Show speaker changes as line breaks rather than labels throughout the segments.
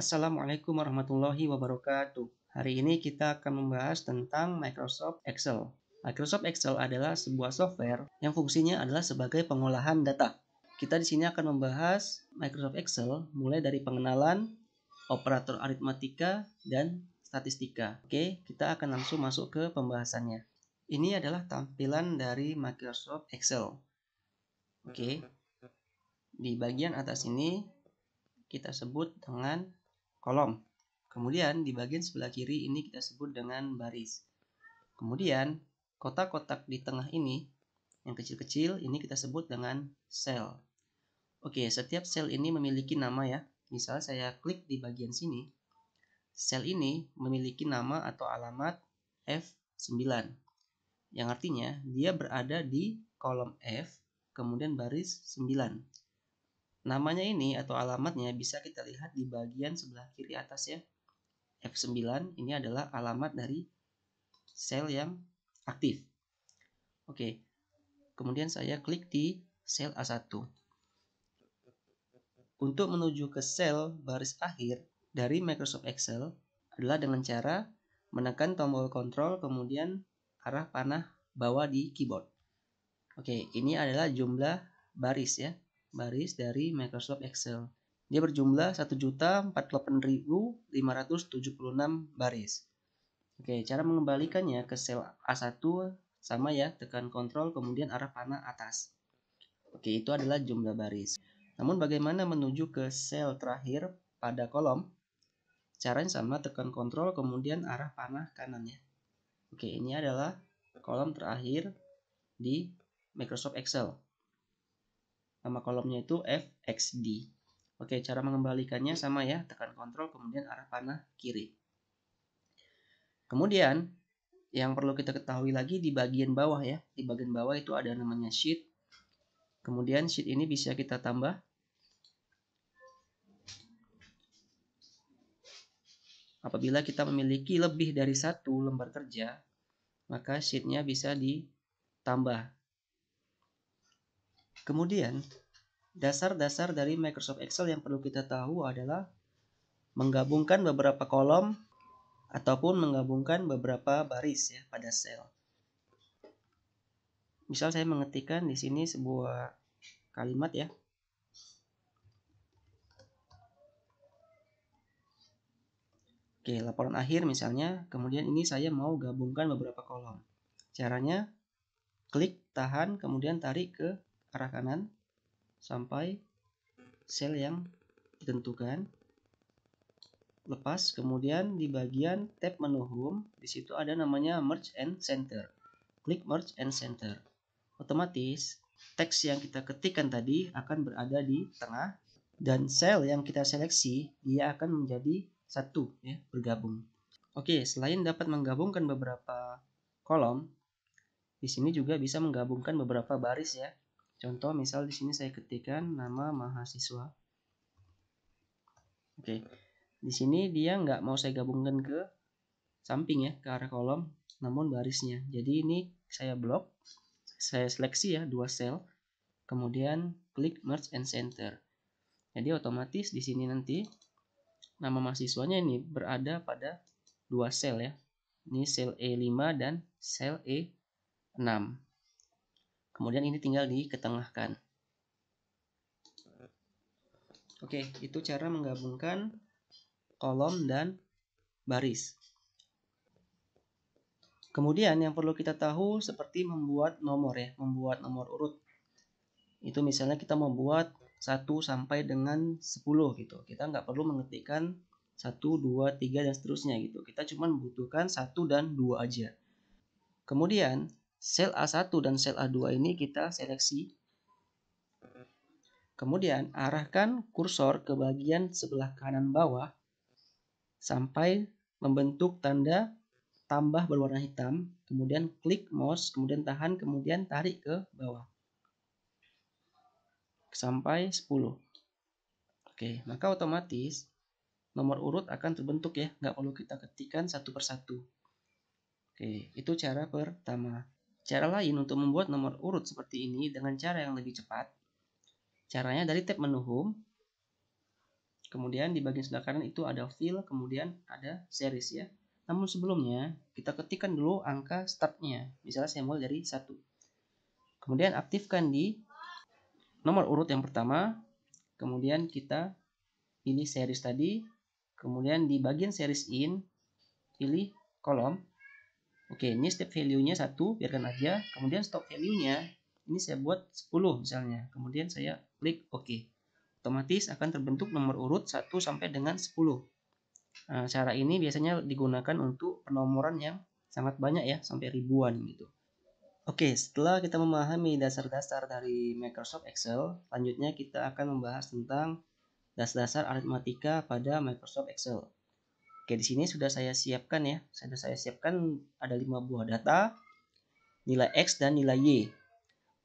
Assalamualaikum warahmatullahi wabarakatuh. Hari ini kita akan membahas tentang Microsoft Excel. Microsoft Excel adalah sebuah software yang fungsinya adalah sebagai pengolahan data. Kita di sini akan membahas Microsoft Excel mulai dari pengenalan, operator aritmatika, dan statistika. Oke, kita akan langsung masuk ke pembahasannya. Ini adalah tampilan dari Microsoft Excel. Oke, di bagian atas ini kita sebut dengan kolom. Kemudian di bagian sebelah kiri ini kita sebut dengan baris. Kemudian kotak-kotak di tengah ini yang kecil-kecil ini kita sebut dengan sel. Oke, setiap sel ini memiliki nama ya. Misal saya klik di bagian sini. Sel ini memiliki nama atau alamat F9. Yang artinya dia berada di kolom F, kemudian baris 9. Namanya ini atau alamatnya bisa kita lihat di bagian sebelah kiri atas ya. F9 ini adalah alamat dari sel yang aktif. Oke, kemudian saya klik di sel A1. Untuk menuju ke sel baris akhir dari Microsoft Excel adalah dengan cara menekan tombol kontrol kemudian arah panah bawah di keyboard. Oke, ini adalah jumlah baris ya. Baris dari Microsoft Excel. Dia berjumlah 1.048.576 baris. Oke, cara mengembalikannya ke sel A1 sama ya, tekan kontrol kemudian arah panah atas. Oke, itu adalah jumlah baris. Namun bagaimana menuju ke sel terakhir pada kolom? Caranya sama, tekan kontrol kemudian arah panah kanan ya. Oke, ini adalah kolom terakhir di Microsoft Excel. Nama kolomnya itu FXD. Oke, cara mengembalikannya sama ya, tekan kontrol kemudian arah panah kiri. Kemudian yang perlu kita ketahui lagi di bagian bawah ya, di bagian bawah itu ada namanya sheet. Kemudian sheet ini bisa kita tambah. Apabila kita memiliki lebih dari satu lembar kerja, maka sheetnya bisa ditambah. Kemudian dasar-dasar dari Microsoft Excel yang perlu kita tahu adalah menggabungkan beberapa kolom ataupun menggabungkan beberapa baris ya pada sel. Misal saya mengetikkan di sini sebuah kalimat ya. Oke, laporan akhir misalnya, kemudian ini saya mau gabungkan beberapa kolom. Caranya klik, tahan, kemudian tarik ke arah kanan sampai sel yang ditentukan. Lepas, kemudian di bagian tab menu home, di situ ada namanya merge and center. Klik merge and center. Otomatis teks yang kita ketikkan tadi akan berada di tengah dan sel yang kita seleksi dia akan menjadi satu ya, bergabung. Oke, selain dapat menggabungkan beberapa kolom, di sini juga bisa menggabungkan beberapa baris ya. Contoh misal di sini saya ketikkan nama mahasiswa. Oke, di sini dia nggak mau saya gabungkan ke samping ya, ke arah kolom, namun barisnya. Jadi ini saya blok, saya seleksi ya dua sel, kemudian klik merge and center. Jadi otomatis di sini nanti nama mahasiswanya ini berada pada dua sel ya. Ini sel E5 dan sel E6. Kemudian ini tinggal diketengahkan. Oke, itu cara menggabungkan kolom dan baris. Kemudian yang perlu kita tahu seperti membuat nomor ya, membuat nomor urut. Itu misalnya kita membuat 1 sampai dengan 10 gitu. Kita nggak perlu mengetikkan 1, 2, 3 dan seterusnya gitu. Kita cuma membutuhkan 1 dan 2 aja. Kemudian sel A1 dan sel A2 ini kita seleksi. Kemudian arahkan kursor ke bagian sebelah kanan bawah sampai membentuk tanda tambah berwarna hitam. Kemudian klik mouse, kemudian tahan, kemudian tarik ke bawah sampai 10. Oke, maka otomatis nomor urut akan terbentuk ya, nggak perlu kita ketikkan satu persatu. Oke, itu cara pertama. Cara lain untuk membuat nomor urut seperti ini dengan cara yang lebih cepat, caranya dari tab menu home, Kemudian di bagian sebelah kanan itu ada fill, kemudian ada series ya. Namun sebelumnya kita ketikkan dulu angka startnya. Misalnya saya mulai dari 1. Kemudian aktifkan di nomor urut yang pertama. Kemudian kita pilih series tadi. Kemudian di bagian series in, pilih kolom. Oke, ini step value-nya 1, biarkan aja. Kemudian stop value-nya, ini saya buat 10 misalnya. Kemudian saya klik OK. Otomatis akan terbentuk nomor urut 1 sampai dengan 10. Nah, cara ini biasanya digunakan untuk penomoran yang sangat banyak ya, sampai ribuan gitu. Oke, setelah kita memahami dasar-dasar dari Microsoft Excel, selanjutnya kita akan membahas tentang dasar-dasar aritmatika pada Microsoft Excel. Oke, di sini sudah saya siapkan ya. Sudah saya siapkan ada 5 buah data, nilai X dan nilai Y.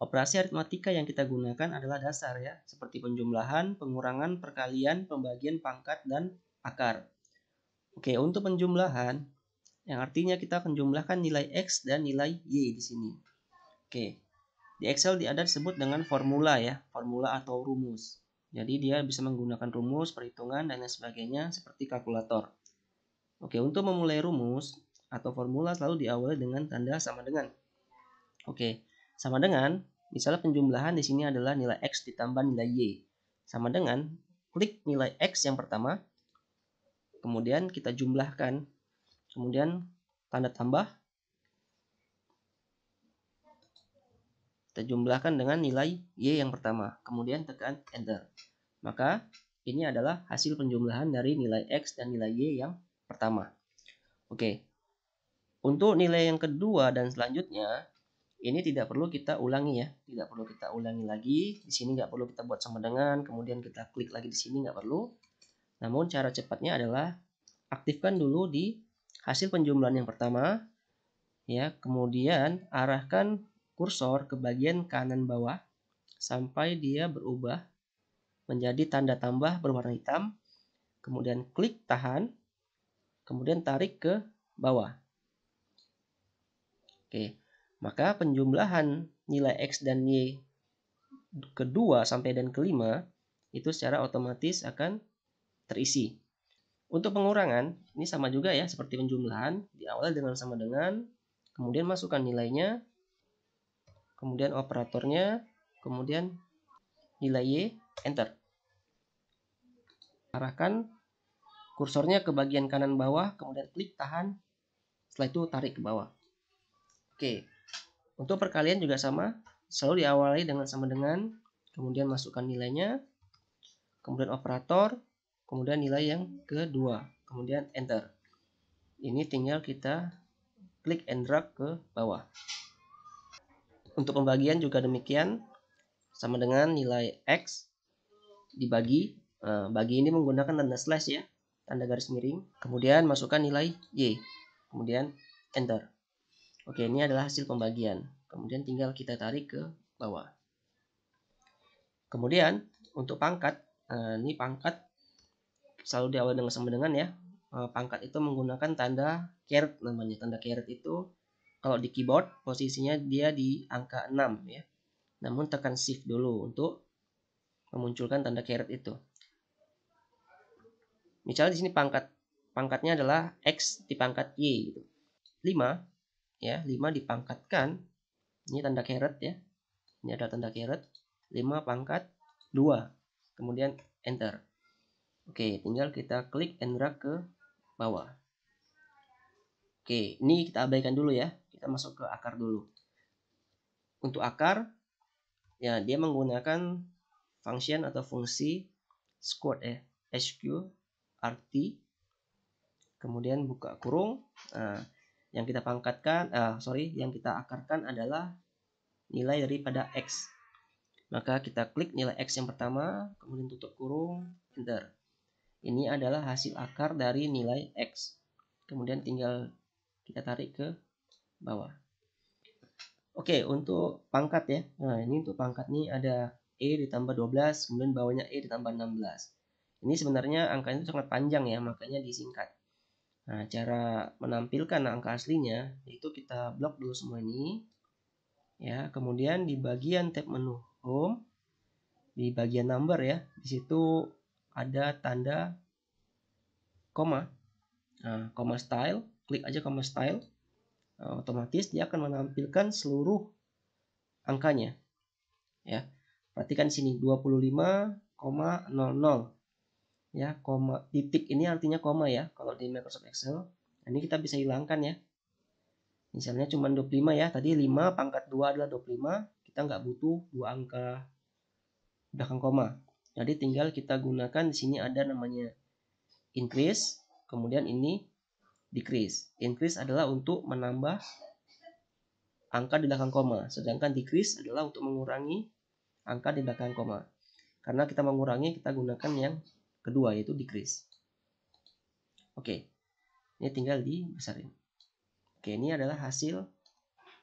Operasi aritmatika yang kita gunakan adalah dasar ya, seperti penjumlahan, pengurangan, perkalian, pembagian pangkat, dan akar. Oke, untuk penjumlahan, yang artinya kita akan jumlahkan nilai X dan nilai Y di sini. Oke, di Excel ada disebut dengan formula ya, formula atau rumus. Jadi dia bisa menggunakan rumus, perhitungan, dan lain sebagainya seperti kalkulator. Oke, untuk memulai rumus atau formula selalu diawali dengan tanda sama dengan. Oke, sama dengan, misalnya penjumlahan di sini adalah nilai X ditambah nilai Y. Sama dengan, klik nilai X yang pertama, kemudian kita jumlahkan, kemudian tanda tambah, kita jumlahkan dengan nilai Y yang pertama, kemudian tekan Enter. Maka ini adalah hasil penjumlahan dari nilai X dan nilai Y yang pertama. Oke, untuk nilai yang kedua dan selanjutnya, ini tidak perlu kita ulangi ya, tidak perlu kita ulangi lagi. Di sini nggak perlu kita buat sama dengan, kemudian kita klik lagi di sini nggak perlu. Namun cara cepatnya adalah aktifkan dulu di hasil penjumlahan yang pertama, ya, kemudian arahkan kursor ke bagian kanan bawah sampai dia berubah menjadi tanda tambah berwarna hitam, kemudian klik tahan, kemudian tarik ke bawah. Oke, maka penjumlahan nilai X dan Y kedua sampai dan kelima itu secara otomatis akan terisi. Untuk pengurangan, ini sama juga ya seperti penjumlahan, diawali dengan sama dengan, kemudian masukkan nilainya, kemudian operatornya, kemudian nilai Y, enter. Arahkan kursornya ke bagian kanan bawah, kemudian klik tahan, setelah itu tarik ke bawah. Oke, untuk perkalian juga sama, selalu diawali dengan sama dengan, kemudian masukkan nilainya, kemudian operator, kemudian nilai yang kedua, kemudian enter. Ini tinggal kita klik and drag ke bawah. Untuk pembagian juga demikian, sama dengan nilai X dibagi, bagi ini menggunakan tanda slash ya, tanda garis miring, kemudian masukkan nilai Y, kemudian enter. Oke, ini adalah hasil pembagian, kemudian tinggal kita tarik ke bawah. Kemudian untuk pangkat, ini pangkat selalu diawali dengan sama dengan ya. Pangkat itu menggunakan tanda caret namanya. Tanda caret itu kalau di keyboard posisinya dia di angka 6 ya. Namun tekan shift dulu untuk memunculkan tanda caret itu. Misalnya di sini pangkatnya adalah X dipangkat Y gitu. 5 ya, 5 dipangkatkan, ini tanda caret ya. Ini ada tanda caret, 5 pangkat 2. Kemudian enter. Oke, tinggal kita klik and drag ke bawah. Oke, ini kita abaikan dulu ya. Kita masuk ke akar dulu. Untuk akar, ya dia menggunakan function atau fungsi squared ya, sqrt. Kemudian buka kurung. Nah, yang kita yang kita akarkan adalah nilai daripada X. Maka kita klik nilai X yang pertama, kemudian tutup kurung, enter. Ini adalah hasil akar dari nilai X. Kemudian tinggal kita tarik ke bawah. Oke, untuk pangkat ya. Nah, ini untuk pangkat nih ada E ditambah 12, kemudian bawahnya E ditambah 16. Ini sebenarnya angka itu sangat panjang ya, makanya disingkat. Nah, cara menampilkan angka aslinya itu kita blok dulu semua ini. Ya, kemudian di bagian tab menu Home, di bagian number ya, di situ ada tanda koma. Nah, koma style, klik aja koma style. Nah, otomatis dia akan menampilkan seluruh angkanya. Ya. Perhatikan sini 25,00. Ya, koma titik ini artinya koma ya kalau di Microsoft Excel. Nah, ini kita bisa hilangkan ya. Misalnya cuma 25 ya. Tadi 5 pangkat 2 adalah 25. Kita nggak butuh 2 angka belakang koma. Jadi tinggal kita gunakan di sini ada namanya increase, kemudian ini decrease. Increase adalah untuk menambah angka di belakang koma, sedangkan decrease adalah untuk mengurangi angka di belakang koma. Karena kita mengurangi, kita gunakan yang kedua yaitu decrease. Oke. Ini tinggal dibesarin. Oke, ini adalah hasil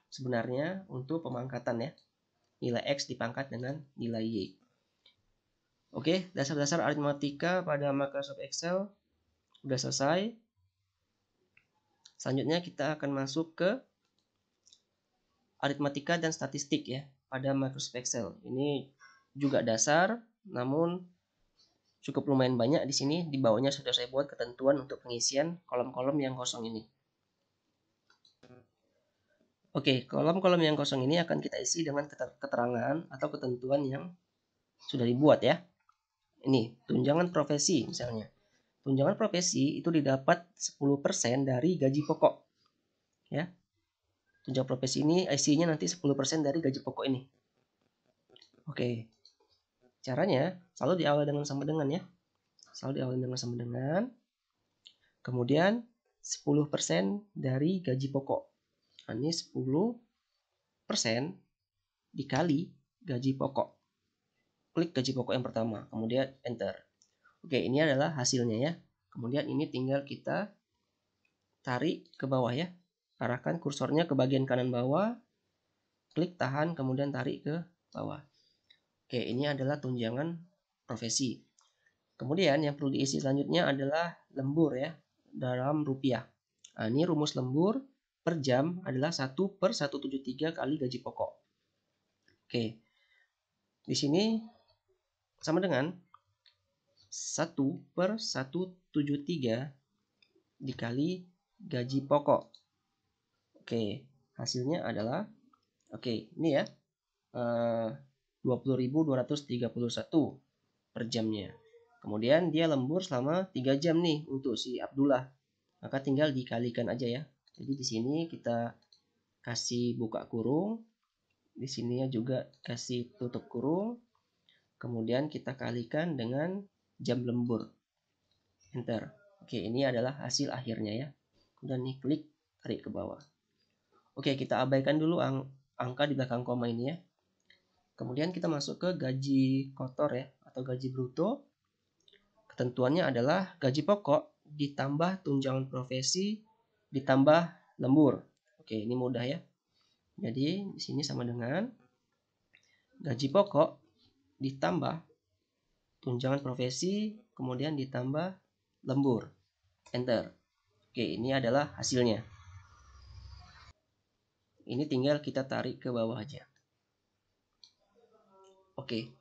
sebenarnya untuk pemangkatan ya. Nilai X dipangkat dengan nilai Y. Oke, dasar-dasar aritmatika pada Microsoft Excel sudah selesai. Selanjutnya kita akan masuk ke aritmatika dan statistik ya pada Microsoft Excel. Ini juga dasar, namun cukup lumayan banyak di sini. Di bawahnya sudah saya buat ketentuan untuk pengisian kolom-kolom yang kosong ini. Oke, kolom-kolom yang kosong ini akan kita isi dengan keterangan atau ketentuan yang sudah dibuat ya. Ini tunjangan profesi misalnya. Tunjangan profesi itu didapat 10% dari gaji pokok. Ya. Tunjangan profesi ini isinya nanti 10% dari gaji pokok ini. Oke. Caranya selalu diawali dengan sama dengan ya. Selalu diawali dengan sama dengan. Kemudian 10% dari gaji pokok. Nah, ini 10% dikali gaji pokok. Klik gaji pokok yang pertama, kemudian enter. Oke, ini adalah hasilnya ya. Kemudian ini tinggal kita tarik ke bawah ya. Arahkan kursornya ke bagian kanan bawah. Klik tahan, kemudian tarik ke bawah. Oke, ini adalah tunjangan profesi. Kemudian yang perlu diisi selanjutnya adalah lembur ya, dalam rupiah. Nah, ini rumus lembur per jam adalah 1/173 kali gaji pokok. Oke, di sini sama dengan 1/173 dikali gaji pokok. Oke, hasilnya adalah ini ya. 20.231 per jamnya. Kemudian dia lembur selama 3 jam nih untuk si Abdullah. Maka tinggal dikalikan aja ya. Jadi di sini kita kasih buka kurung. Di sini juga kasih tutup kurung. Kemudian kita kalikan dengan jam lembur. Enter. Oke, ini adalah hasil akhirnya ya. Kemudian nih klik tarik ke bawah. Oke, kita abaikan dulu angka di belakang koma ini ya. Kemudian kita masuk ke gaji kotor ya atau gaji bruto. Ketentuannya adalah gaji pokok ditambah tunjangan profesi ditambah lembur. Oke, ini mudah ya. Jadi di sini sama dengan gaji pokok ditambah tunjangan profesi kemudian ditambah lembur. Enter. Oke, ini adalah hasilnya. Ini tinggal kita tarik ke bawah aja. Oke.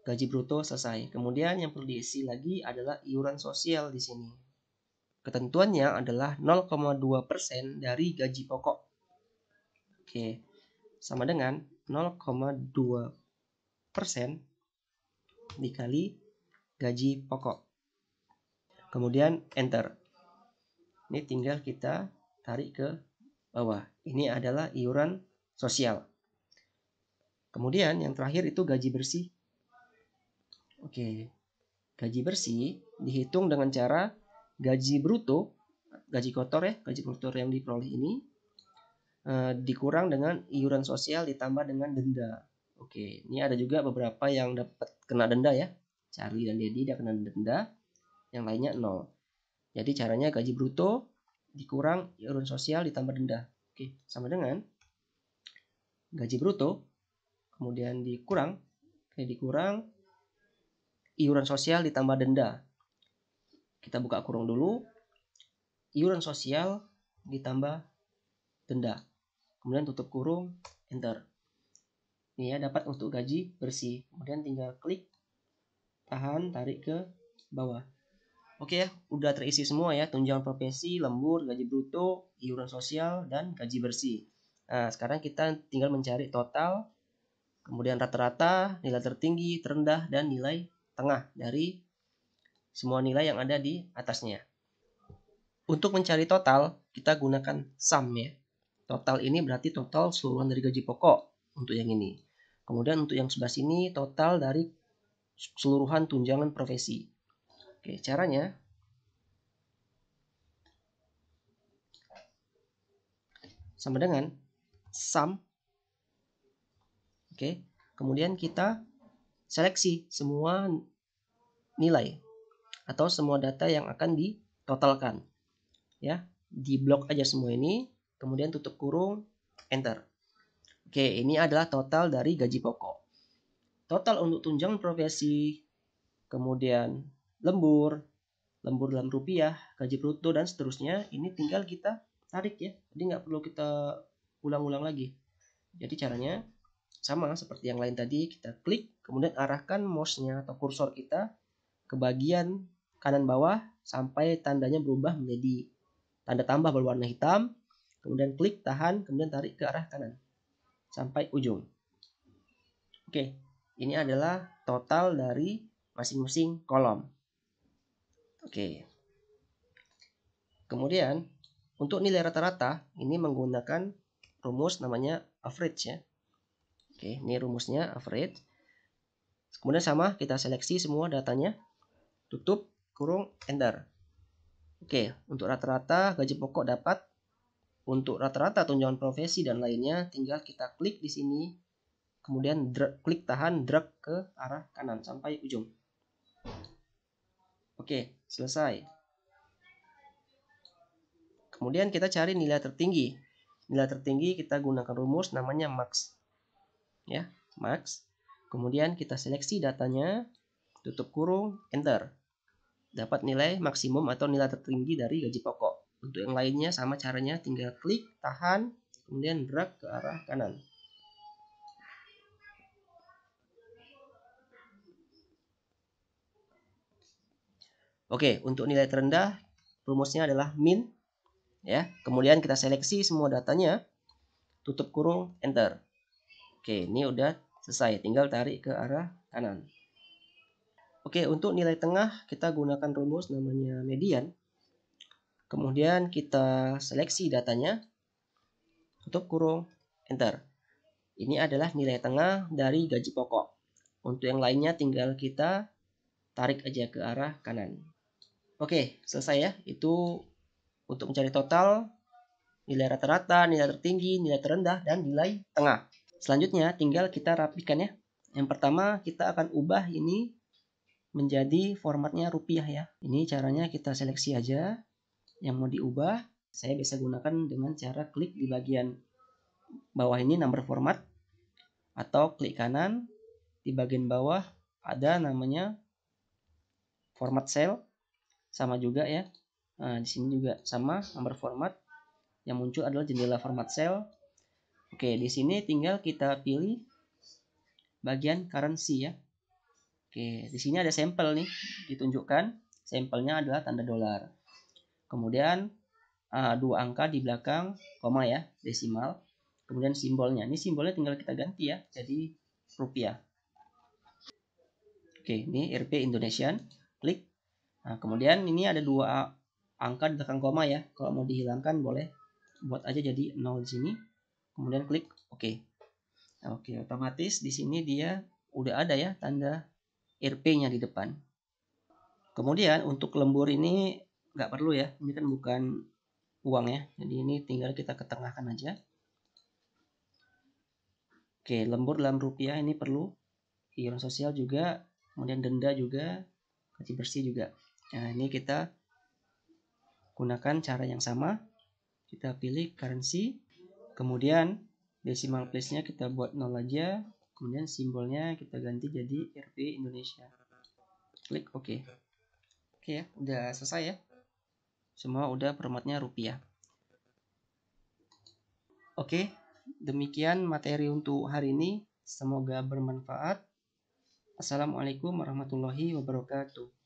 Gaji bruto selesai. Kemudian yang perlu diisi lagi adalah iuran sosial di sini. Ketentuannya adalah 0,2% dari gaji pokok. Oke. Sama dengan 0,2% dikali gaji pokok. Kemudian enter. Ini tinggal kita tarik ke bawah. Ini adalah iuran sosial. Kemudian yang terakhir itu gaji bersih. Oke. Gaji bersih dihitung dengan cara gaji bruto, gaji kotor ya, gaji kotor yang diperoleh ini dikurang dengan iuran sosial ditambah dengan denda. Oke, ini ada juga beberapa yang dapat kena denda ya. Charlie dan Dedi dia kena denda, yang lainnya 0. Jadi caranya gaji bruto dikurang iuran sosial ditambah denda. Oke, sama dengan gaji bruto kemudian dikurang iuran sosial ditambah denda. Kita buka kurung dulu. Iuran sosial ditambah denda. Kemudian tutup kurung, enter. Ini ya dapat untuk gaji bersih. Kemudian tinggal klik, tahan, tarik ke bawah. Oke ya, udah terisi semua ya, tunjangan profesi, lembur, gaji bruto, iuran sosial, dan gaji bersih. Nah, sekarang kita tinggal mencari total, kemudian rata-rata, nilai tertinggi, terendah, dan nilai tengah dari semua nilai yang ada di atasnya. Untuk mencari total, kita gunakan sum ya. Total ini berarti total seluruhan dari gaji pokok untuk yang ini. Kemudian untuk yang sebelah sini total dari keseluruhan tunjangan profesi. Oke, caranya sama dengan sum. Oke, kemudian kita seleksi semua nilai atau semua data yang akan ditotalkan. Ya, di blok aja semua ini, kemudian tutup kurung, enter. Oke, ini adalah total dari gaji pokok. Total untuk tunjangan profesi, kemudian lembur dalam rupiah, gaji bruto, dan seterusnya, ini tinggal kita tarik ya. Jadi nggak perlu kita ulang-ulang lagi. Jadi caranya sama seperti yang lain tadi, kita klik, kemudian arahkan mouse-nya atau kursor kita ke bagian kanan bawah sampai tandanya berubah menjadi tanda tambah berwarna hitam, kemudian klik, tahan, kemudian tarik ke arah kanan sampai ujung. Oke, ini adalah total dari masing-masing kolom. Oke. Kemudian untuk nilai rata-rata ini menggunakan rumus namanya average ya. Oke, ini rumusnya average. Kemudian sama, kita seleksi semua datanya, tutup kurung, enter. Oke, untuk rata-rata gaji pokok dapat. Untuk rata-rata tunjangan profesi dan lainnya tinggal kita klik di sini, kemudian klik tahan, drag ke arah kanan sampai ujung. Oke, selesai. Kemudian kita cari nilai tertinggi. Nilai tertinggi kita gunakan rumus namanya max. Ya, max. Kemudian kita seleksi datanya, tutup kurung, enter. Dapat nilai maksimum atau nilai tertinggi dari gaji pokok. Untuk yang lainnya sama caranya, tinggal klik, tahan, kemudian drag ke arah kanan. Oke, untuk nilai terendah rumusnya adalah min ya. Kemudian kita seleksi semua datanya, tutup kurung, enter. Oke, ini udah selesai, tinggal tarik ke arah kanan. Oke, untuk nilai tengah kita gunakan rumus namanya median. Kemudian kita seleksi datanya, tutup kurung, enter. Ini adalah nilai tengah dari gaji pokok. Untuk yang lainnya tinggal kita tarik aja ke arah kanan. Oke, selesai ya. Itu untuk mencari total, nilai rata-rata, nilai tertinggi, nilai terendah, dan nilai tengah. Selanjutnya tinggal kita rapikan ya. Yang pertama kita akan ubah ini menjadi formatnya rupiah ya. Ini caranya kita seleksi aja yang mau diubah. Saya bisa gunakan dengan cara klik di bagian bawah ini number format, atau klik kanan di bagian bawah ada namanya format cell, sama juga ya. Nah, di sini juga sama number format. Yang muncul adalah jendela format cell. Oke, di sini tinggal kita pilih bagian currency ya. Oke, di sini ada sampel nih ditunjukkan. Sampelnya adalah tanda dolar. Kemudian dua angka di belakang koma ya, desimal. Kemudian simbolnya, ini simbolnya tinggal kita ganti ya, jadi rupiah. Oke, ini Rp Indonesian, klik. Nah, kemudian ini ada dua angka di belakang koma ya. Kalau mau dihilangkan boleh buat aja jadi 0 di sini. Kemudian klik oke. Oke, otomatis di sini dia udah ada ya tanda Rp-nya di depan. Kemudian untuk lembur ini nggak perlu ya, ini kan bukan uang ya, jadi ini tinggal kita ketengahkan aja. Oke, lembur dalam rupiah ini perlu, iuran sosial juga, kemudian denda juga, gaji bersih juga. Nah, ini kita gunakan cara yang sama. Kita pilih currency, kemudian decimal place-nya kita buat 0 aja, kemudian simbolnya kita ganti jadi Rp Indonesia. Klik oke. Oke ya, udah selesai ya. Semua udah formatnya rupiah. Oke, demikian materi untuk hari ini. Semoga bermanfaat. Assalamualaikum warahmatullahi wabarakatuh.